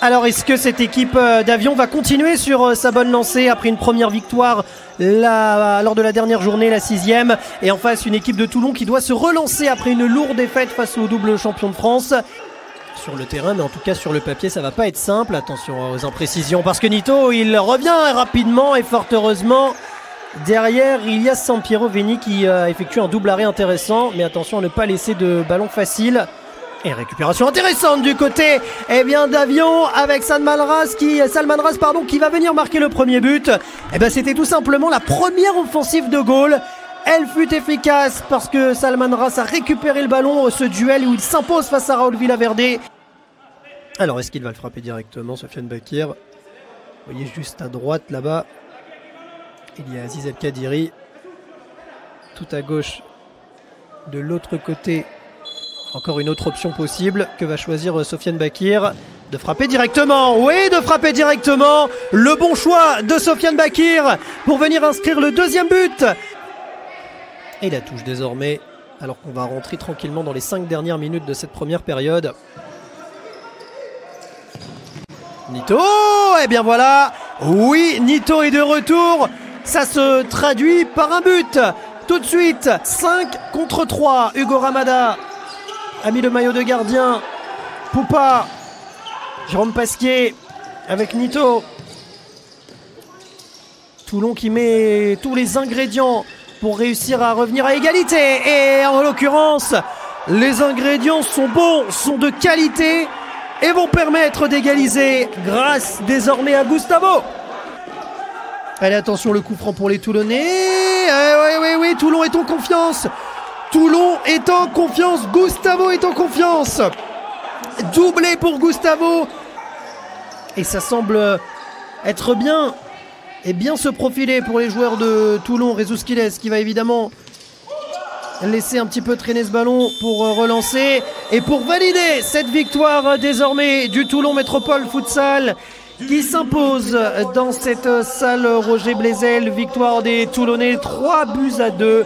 Alors est-ce que cette équipe d'Avion va continuer sur sa bonne lancée après une première victoire lors de la dernière journée, la 6e, et en face une équipe de Toulon qui doit se relancer après une lourde défaite face au double champion de France sur le terrain, mais en tout cas sur le papier ça va pas être simple. Attention aux imprécisions parce que Nito il revient rapidement et fort heureusement. Derrière il y a Sampiero Veni qui effectue un double arrêt intéressant, mais attention à ne pas laisser de ballon facile. Et récupération intéressante du côté d'Avion avec Salmanras qui va venir marquer le premier but. C'était tout simplement la première offensive de Gaulle. Elle fut efficace parce que Salmanras a récupéré le ballon, ce duel où il s'impose face à Raoul Villaverde. Alors est-ce qu'il va le frapper directement, Sofiane Bakir? Vous voyez juste à droite là-bas, il y a Aziz El Kadiri. Tout à gauche, de l'autre côté, encore une autre option possible. Que va choisir Sofiane Bakir? De frapper directement. Oui, de frapper directement. Le bon choix de Sofiane Bakir pour venir inscrire le deuxième but. Et la touche désormais, alors qu'on va rentrer tranquillement dans les 5 dernières minutes de cette première période. Nito, voilà. Oui, Nito est de retour. Ça se traduit par un but. Tout de suite, 5 contre 3. Hugo Ramada a mis le maillot de gardien. Poupa, Jérôme Pasquier avec Nito. Toulon qui met tous les ingrédients pour réussir à revenir à égalité. Et en l'occurrence, les ingrédients sont bons, sont de qualité et vont permettre d'égaliser grâce désormais à Gustavo. Allez, attention, le coup franc pour les Toulonnais. Oui, Toulon est en confiance. Toulon est en confiance, Gustavo est en confiance. Doublé pour Gustavo. Et ça semble être bien se profiler pour les joueurs de Toulon. Rezouskiles qui va évidemment laisser un petit peu traîner ce ballon pour relancer et pour valider cette victoire désormais du Toulon Métropole Futsal qui s'impose dans cette salle Roger Blaisel. Victoire des Toulonnais, 3-2.